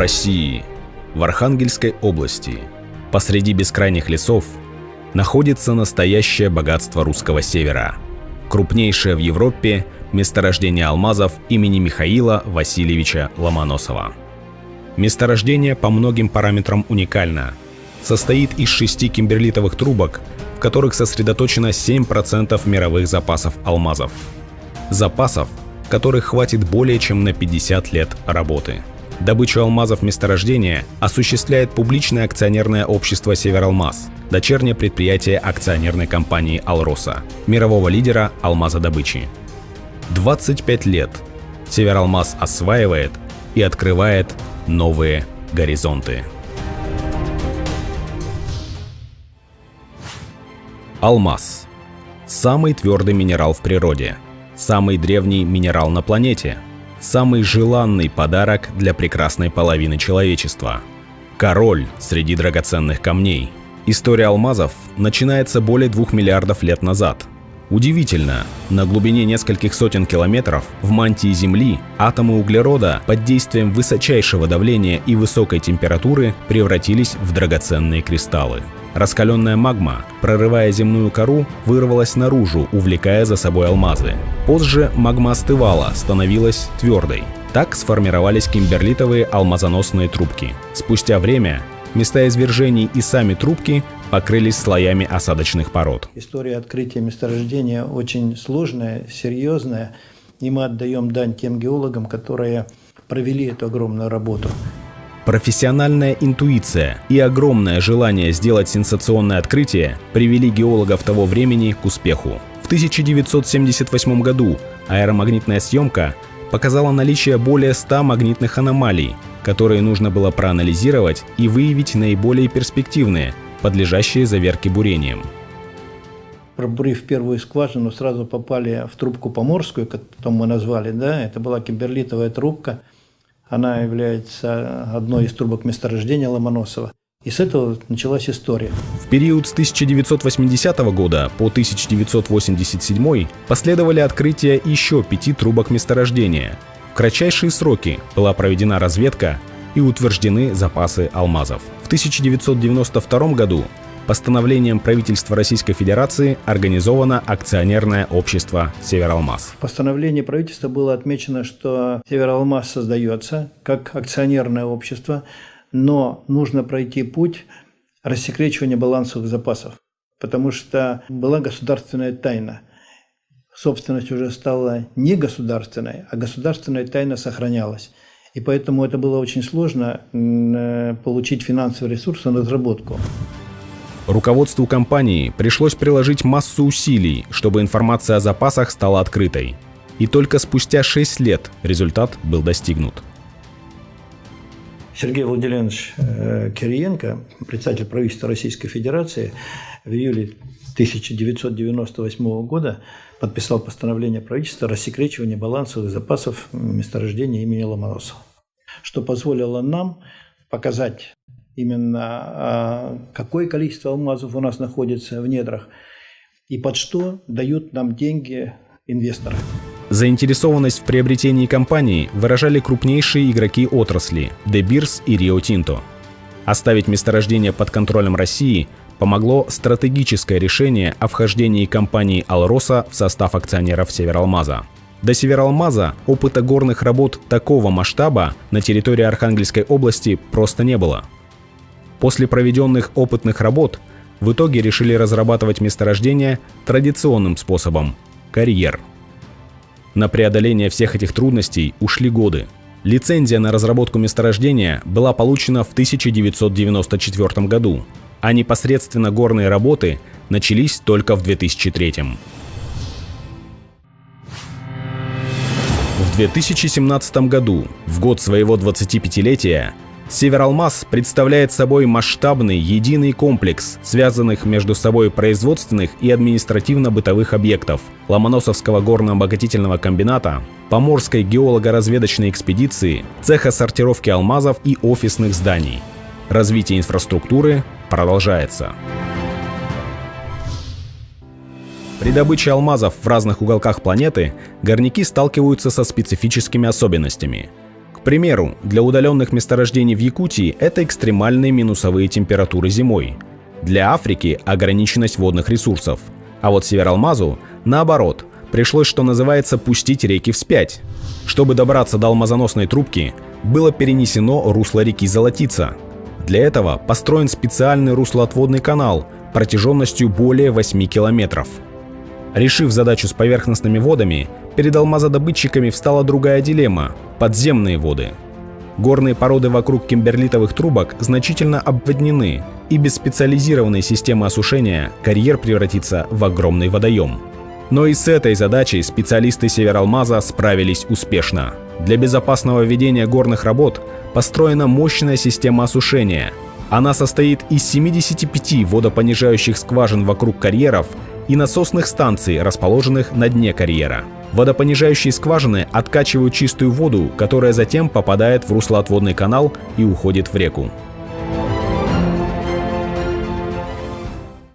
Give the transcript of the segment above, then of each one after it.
России, в Архангельской области, посреди бескрайних лесов, находится настоящее богатство русского севера. Крупнейшее в Европе месторождение алмазов имени Михаила Васильевича Ломоносова. Месторождение по многим параметрам уникально. Состоит из 6 кимберлитовых трубок, в которых сосредоточено 7% мировых запасов алмазов. Запасов, которых хватит более чем на 50 лет работы. Добычу алмазов месторождения осуществляет публичное акционерное общество «Севералмаз», дочернее предприятие акционерной компании «Алроса», мирового лидера алмазодобычи. 25 лет «Севералмаз» осваивает и открывает новые горизонты. Алмаз – самый твердый минерал в природе, самый древний минерал на планете, самый желанный подарок для прекрасной половины человечества. Король среди драгоценных камней. История алмазов начинается более 2 миллиардов лет назад. Удивительно, на глубине нескольких сотен километров в мантии Земли атомы углерода под действием высочайшего давления и высокой температуры превратились в драгоценные кристаллы. Раскаленная магма, прорывая земную кору, вырвалась наружу, увлекая за собой алмазы. Позже магма остывала, становилась твердой. Так сформировались кимберлитовые алмазоносные трубки. Спустя время места извержений и сами трубки покрылись слоями осадочных пород. История открытия месторождения очень сложная, серьезная, и мы отдаем дань тем геологам, которые провели эту огромную работу. Профессиональная интуиция и огромное желание сделать сенсационное открытие привели геологов того времени к успеху. В 1978 году аэромагнитная съемка показала наличие более 100 магнитных аномалий, которые нужно было проанализировать и выявить наиболее перспективные, подлежащие заверке бурением. Пробурив первую скважину, сразу попали в трубку поморскую, как потом мы назвали, да, это была кимберлитовая трубка. Она является одной из трубок месторождения Ломоносова. И с этого началась история. В период с 1980 года по 1987 последовали открытия еще 5 трубок месторождения. В кратчайшие сроки была проведена разведка и утверждены запасы алмазов. В 1992 году постановлением правительства Российской Федерации организовано акционерное общество «Севералмаз». В постановлении правительства было отмечено, что «Севералмаз» создается как акционерное общество, но нужно пройти путь рассекречивания балансовых запасов, потому что была государственная тайна. Собственность уже стала не государственной, а государственная тайна сохранялась. И поэтому это было очень сложно получить финансовые ресурсы на разработку. Руководству компании пришлось приложить массу усилий, чтобы информация о запасах стала открытой. И только спустя 6 лет результат был достигнут. Сергей Владимирович Кириенко, председатель правительства Российской Федерации, в июле 1998 года подписал постановление правительства о рассекречивании балансовых запасов месторождения имени Ломоносова, что позволило нам показать именно какое количество алмазов у нас находится в недрах и под что дают нам деньги инвесторы. Заинтересованность в приобретении компании выражали крупнейшие игроки отрасли – De Beers и Rio Tinto. Оставить месторождение под контролем России помогло стратегическое решение о вхождении компании «Алроса» в состав акционеров «Севералмаза». До «Севералмаза» опыта горных работ такого масштаба на территории Архангельской области просто не было. После проведенных опытных работ в итоге решили разрабатывать месторождение традиционным способом – карьер. На преодоление всех этих трудностей ушли годы. Лицензия на разработку месторождения была получена в 1994 году, а непосредственно горные работы начались только в 2003. В 2017 году, в год своего 25-летия, «Севералмаз» представляет собой масштабный единый комплекс связанных между собой производственных и административно-бытовых объектов Ломоносовского горно-обогатительного комбината, Поморской геолого-разведочной экспедиции, цеха сортировки алмазов и офисных зданий. Развитие инфраструктуры продолжается. При добыче алмазов в разных уголках планеты горняки сталкиваются со специфическими особенностями. К примеру, для удаленных месторождений в Якутии это экстремальные минусовые температуры зимой. Для Африки – ограниченность водных ресурсов. А вот Севералмазу, наоборот, пришлось, что называется, пустить реки вспять. Чтобы добраться до алмазоносной трубки, было перенесено русло реки Золотица. Для этого построен специальный руслоотводный канал протяженностью более 8 километров. Решив задачу с поверхностными водами, перед алмазодобытчиками встала другая дилемма – подземные воды. Горные породы вокруг кимберлитовых трубок значительно обводнены, и без специализированной системы осушения карьер превратится в огромный водоем. Но и с этой задачей специалисты Севералмаза справились успешно. Для безопасного ведения горных работ построена мощная система осушения. Она состоит из 75 водопонижающих скважин вокруг карьеров и насосных станций, расположенных на дне карьера. Водопонижающие скважины откачивают чистую воду, которая затем попадает в руслоотводный канал и уходит в реку.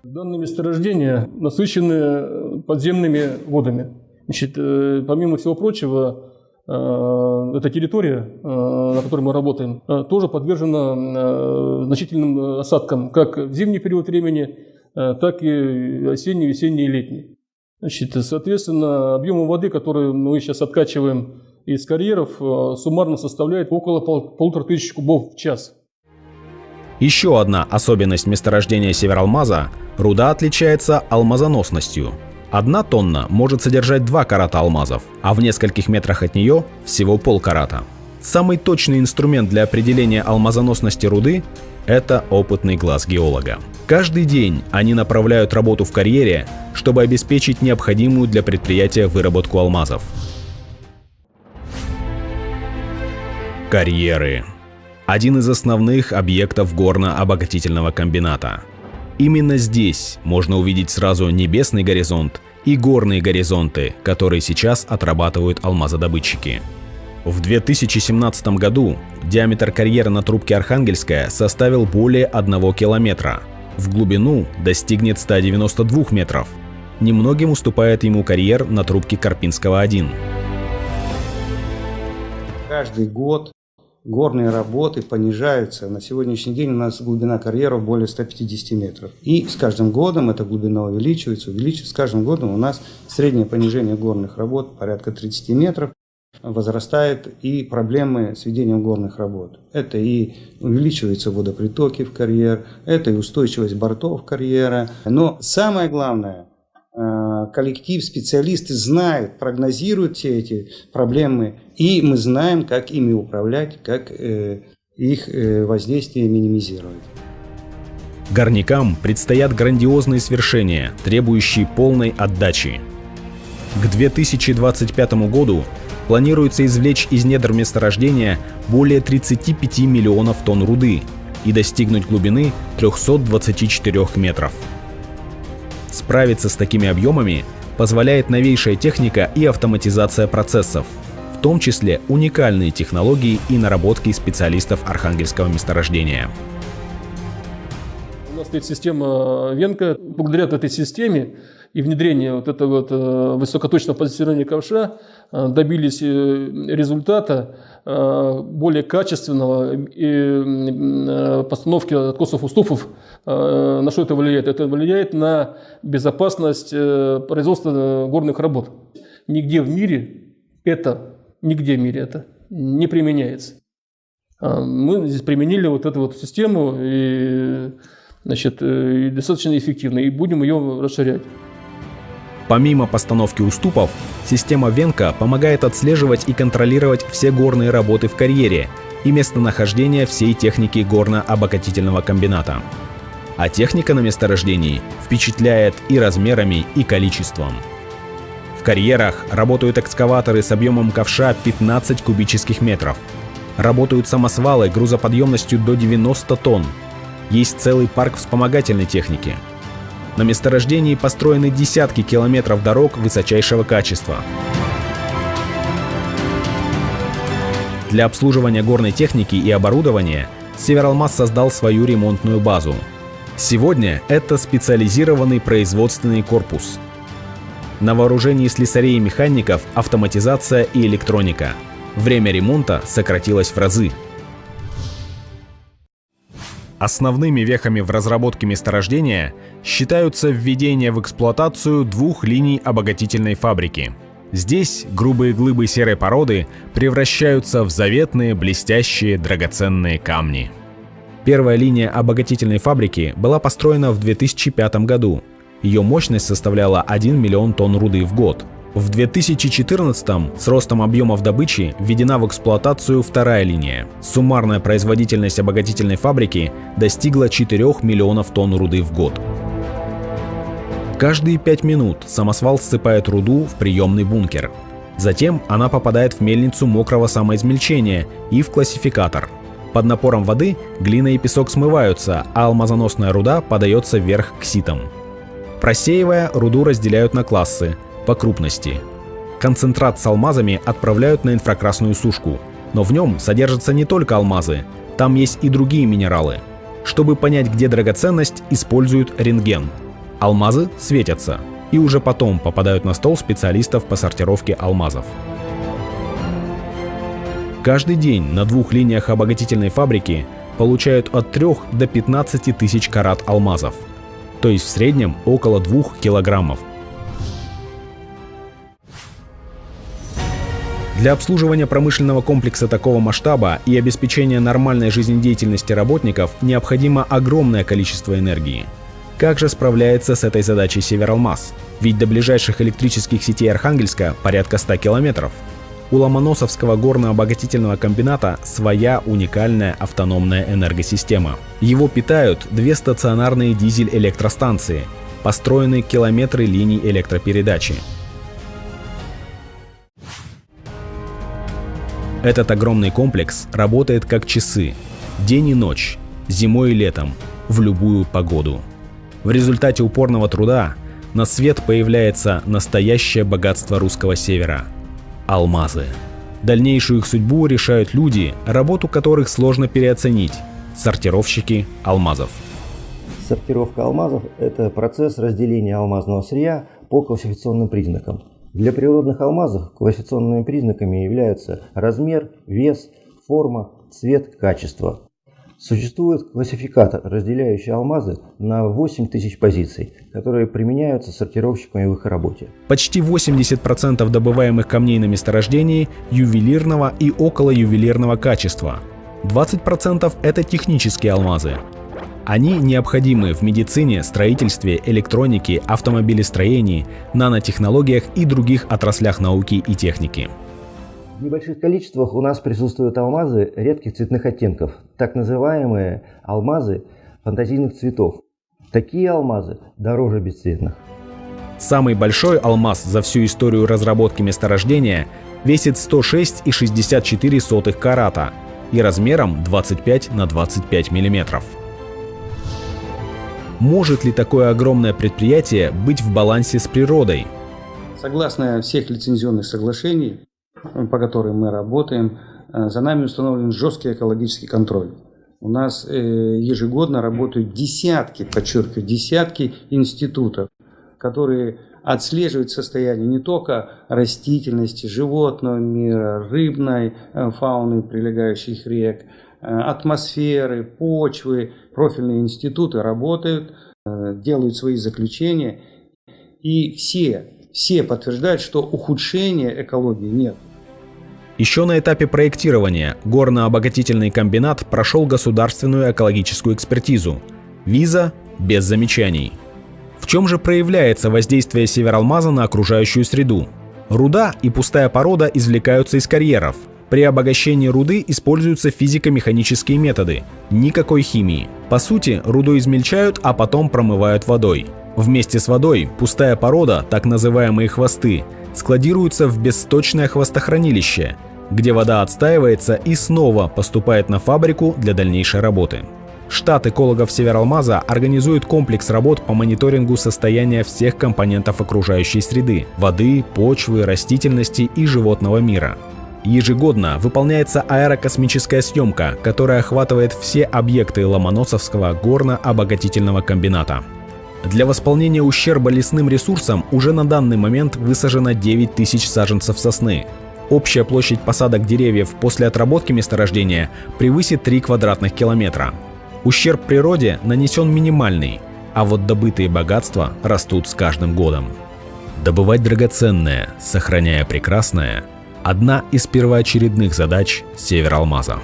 Данные месторождения насыщены подземными водами. Значит, помимо всего прочего, эта территория, на которой мы работаем, тоже подвержена значительным осадкам, как в зимний период времени, так и осенний, весенний и летний. Значит, соответственно, объемы воды, которые мы сейчас откачиваем из карьеров, суммарно составляет около 1500 кубов в час. Еще одна особенность месторождения Севералмаза – руда отличается алмазоносностью. 1 тонна может содержать 2 карата алмазов, а в нескольких метрах от нее всего полкарата. Самый точный инструмент для определения алмазоносности руды – это опытный глаз геолога. Каждый день они направляют работу в карьере, чтобы обеспечить необходимую для предприятия выработку алмазов. Карьеры – один из основных объектов горно-обогатительного комбината. Именно здесь можно увидеть сразу небесный горизонт и горные горизонты, которые сейчас отрабатывают алмазодобытчики. В 2017 году диаметр карьера на трубке Архангельская составил более 1 километра. В глубину достигнет 192 метров. Немногим уступает ему карьер на трубке Карпинского-1. Каждый год горные работы понижаются. На сегодняшний день у нас глубина карьеров более 150 метров. И с каждым годом эта глубина увеличивается. С каждым годом у нас среднее понижение горных работ порядка 30 метров. Возрастает и проблемы с ведением горных работ. Это и увеличиваются водопритоки в карьер, это и устойчивость бортов карьера. Но самое главное, коллектив, специалисты знают, прогнозируют все эти проблемы, и мы знаем, как ими управлять, как их воздействие минимизировать. Горнякам предстоят грандиозные свершения, требующие полной отдачи. К 2025 году планируется извлечь из недр месторождения более 35 миллионов тонн руды и достигнуть глубины 324 метров. Справиться с такими объемами позволяет новейшая техника и автоматизация процессов, в том числе уникальные технологии и наработки специалистов Архангельского месторождения. У нас стоит система Венка. Благодаря этой системе и внедрению вот этого высокоточного позиционирования ковша добились результата более качественного постановки откосов уступов. На что это влияет? Это влияет на безопасность производства горных работ. Нигде в мире это не применяется. Мы здесь применили вот эту вот систему и достаточно эффективно, и будем ее расширять. Помимо постановки уступов, система Венка помогает отслеживать и контролировать все горные работы в карьере и местонахождение всей техники горно-обогатительного комбината. А техника на месторождении впечатляет и размерами, и количеством. В карьерах работают экскаваторы с объемом ковша 15 кубических метров. Работают самосвалы грузоподъемностью до 90 тонн. Есть целый парк вспомогательной техники. На месторождении построены десятки километров дорог высочайшего качества. Для обслуживания горной техники и оборудования Севералмаз создал свою ремонтную базу. Сегодня это специализированный производственный корпус. На вооружении слесарей и механиков автоматизация и электроника. Время ремонта сократилось в разы. Основными вехами в разработке месторождения считаются введение в эксплуатацию 2 линий обогатительной фабрики. Здесь грубые глыбы серой породы превращаются в заветные, блестящие, драгоценные камни. Первая линия обогатительной фабрики была построена в 2005 году. Ее мощность составляла 1 миллион тонн руды в год. В 2014-м с ростом объемов добычи введена в эксплуатацию вторая линия. Суммарная производительность обогатительной фабрики достигла 4 миллионов тонн руды в год. Каждые 5 минут самосвал ссыпает руду в приемный бункер. Затем она попадает в мельницу мокрого самоизмельчения и в классификатор. Под напором воды глина и песок смываются, а алмазоносная руда подается вверх к ситам. Просеивая, руду разделяют на классы по крупности. Концентрат с алмазами отправляют на инфракрасную сушку, но в нем содержатся не только алмазы, там есть и другие минералы. Чтобы понять, где драгоценность, используют рентген. Алмазы светятся и уже потом попадают на стол специалистов по сортировке алмазов. Каждый день на 2 линиях обогатительной фабрики получают от 3 до 15 тысяч карат алмазов, то есть в среднем около 2 килограммов. Для обслуживания промышленного комплекса такого масштаба и обеспечения нормальной жизнедеятельности работников необходимо огромное количество энергии. Как же справляется с этой задачей Севералмаз? Ведь до ближайших электрических сетей Архангельска порядка 100 километров. У Ломоносовского горно-обогатительного комбината своя уникальная автономная энергосистема. Его питают 2 стационарные дизель-электростанции, построенные километры линий электропередачи. Этот огромный комплекс работает как часы, день и ночь, зимой и летом, в любую погоду. В результате упорного труда на свет появляется настоящее богатство русского севера – алмазы. Дальнейшую их судьбу решают люди, работу которых сложно переоценить – сортировщики алмазов. Сортировка алмазов – это процесс разделения алмазного сырья по классификационным признакам. Для природных алмазов классификационными признаками являются размер, вес, форма, цвет, качество. Существует классификатор, разделяющий алмазы на 8000 позиций, которые применяются сортировщиками в их работе. Почти 80% добываемых камней на месторождении ювелирного и околоювелирного качества. 20% – это технические алмазы. Они необходимы в медицине, строительстве, электронике, автомобилестроении, нанотехнологиях и других отраслях науки и техники. В небольших количествах у нас присутствуют алмазы редких цветных оттенков, так называемые алмазы фантазийных цветов. Такие алмазы дороже бесцветных. Самый большой алмаз за всю историю разработки месторождения весит 106,64 карата и размером 25 на 25 миллиметров. Может ли такое огромное предприятие быть в балансе с природой? Согласно всех лицензионных соглашений, по которым мы работаем, за нами установлен жесткий экологический контроль. У нас ежегодно работают десятки, подчеркиваю, десятки институтов, которые отслеживают состояние не только растительности, животного мира, рыбной фауны прилегающих рек, атмосферы, почвы. Профильные институты работают, делают свои заключения, и все подтверждают, что ухудшения экологии нет. Еще на этапе проектирования горно-обогатительный комбинат прошел государственную экологическую экспертизу. Виза без замечаний. В чем же проявляется воздействие Севералмаза на окружающую среду? Руда и пустая порода извлекаются из карьеров. При обогащении руды используются физико-механические методы. Никакой химии. По сути, руду измельчают, а потом промывают водой. Вместе с водой пустая порода, так называемые хвосты, складируются в бессточное хвостохранилище, где вода отстаивается и снова поступает на фабрику для дальнейшей работы. Штат экологов Севералмаза организует комплекс работ по мониторингу состояния всех компонентов окружающей среды – воды, почвы, растительности и животного мира. Ежегодно выполняется аэрокосмическая съемка, которая охватывает все объекты Ломоносовского горно-обогатительного комбината. Для восполнения ущерба лесным ресурсам уже на данный момент высажено 9000 саженцев сосны. Общая площадь посадок деревьев после отработки месторождения превысит 3 квадратных километра. Ущерб природе нанесен минимальный, а вот добытые богатства растут с каждым годом. Добывать драгоценное, сохраняя прекрасное – одна из первоочередных задач Севералмаза.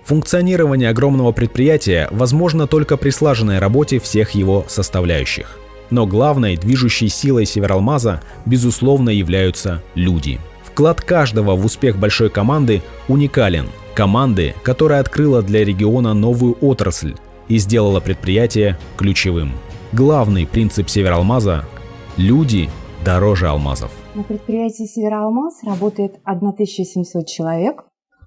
Функционирование огромного предприятия возможно только при слаженной работе всех его составляющих. Но главной движущей силой Севералмаза, безусловно, являются люди. Вклад каждого в успех большой команды уникален. Команды, которая открыла для региона новую отрасль и сделала предприятие ключевым. Главный принцип Севералмаза – люди дороже алмазов. На предприятии «Севералмаз» работает 1700 человек.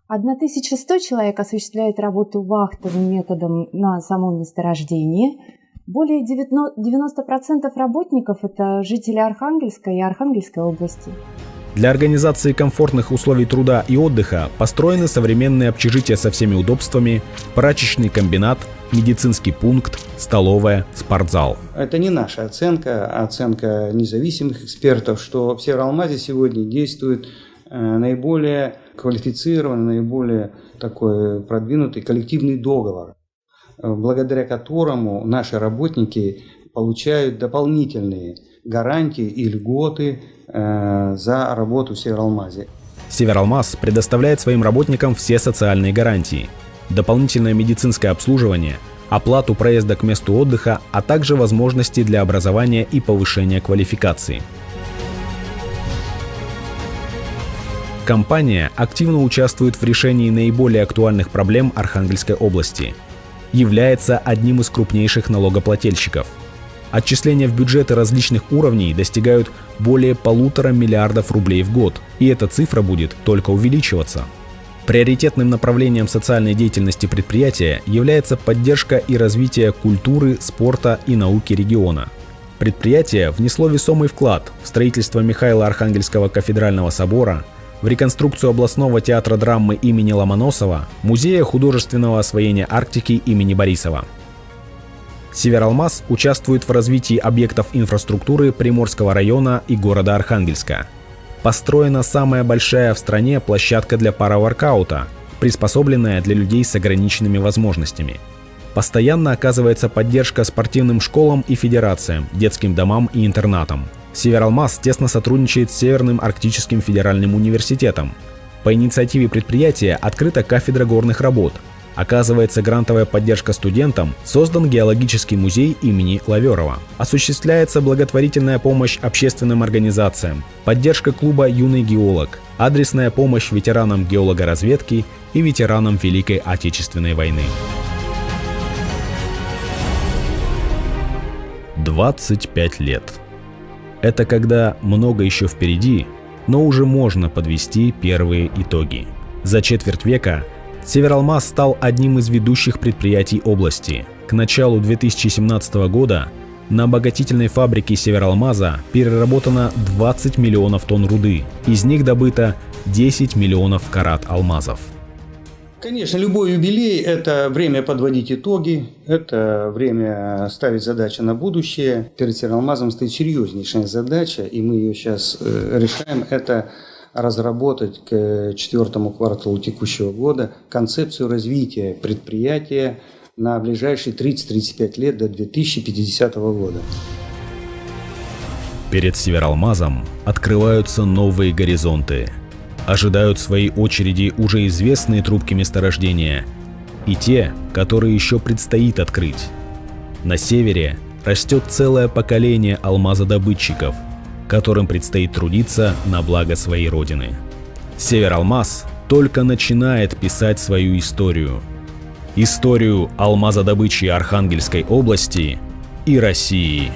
1100 человек осуществляет работу вахтовым методом на самом месторождении. Более 90% работников – это жители Архангельска и Архангельской области. Для организации комфортных условий труда и отдыха построены современные общежития со всеми удобствами, прачечный комбинат, медицинский пункт, столовая, спортзал. Это не наша оценка, а оценка независимых экспертов, что в Севералмазе сегодня действует наиболее квалифицированный, наиболее такой продвинутый коллективный договор, благодаря которому наши работники получают дополнительные гарантии и льготы за работу в Севералмазе. Севералмаз предоставляет своим работникам все социальные гарантии, дополнительное медицинское обслуживание, оплату проезда к месту отдыха, а также возможности для образования и повышения квалификации. Компания активно участвует в решении наиболее актуальных проблем Архангельской области. Является одним из крупнейших налогоплательщиков. Отчисления в бюджеты различных уровней достигают более 1,5 миллиарда рублей в год, и эта цифра будет только увеличиваться. Приоритетным направлением социальной деятельности предприятия является поддержка и развитие культуры, спорта и науки региона. Предприятие внесло весомый вклад в строительство Михаила Архангельского кафедрального собора, в реконструкцию областного театра драмы имени Ломоносова, музея художественного освоения Арктики имени Борисова. Севералмаз участвует в развитии объектов инфраструктуры Приморского района и города Архангельска. Построена самая большая в стране площадка для пара-воркаута, приспособленная для людей с ограниченными возможностями. Постоянно оказывается поддержка спортивным школам и федерациям, детским домам и интернатам. Севералмаз тесно сотрудничает с Северным Арктическим федеральным университетом. По инициативе предприятия открыта кафедра горных работ. Оказывается грантовая поддержка студентам, создан геологический музей имени Лаверова. Осуществляется благотворительная помощь общественным организациям, поддержка клуба «Юный геолог», адресная помощь ветеранам геологоразведки и ветеранам Великой Отечественной войны. 25 лет. Это когда много еще впереди, но уже можно подвести первые итоги. За четверть века Севералмаз стал одним из ведущих предприятий области. К началу 2017 года на обогатительной фабрике Севералмаза переработано 20 миллионов тонн руды, из них добыто 10 миллионов карат алмазов. Конечно, любой юбилей – это время подводить итоги, это время ставить задачи на будущее. Перед Севералмазом стоит серьезнейшая задача, и мы ее сейчас решаем. Это разработать к 4-му кварталу текущего года концепцию развития предприятия на ближайшие 30-35 лет до 2050 года. Перед Севералмазом открываются новые горизонты. Ожидают в своей очереди уже известные трубки месторождения и те, которые еще предстоит открыть. На севере растет целое поколение алмазодобытчиков, которым предстоит трудиться на благо своей родины. Севералмаз только начинает писать свою историю. Историю алмазодобычи Архангельской области и России.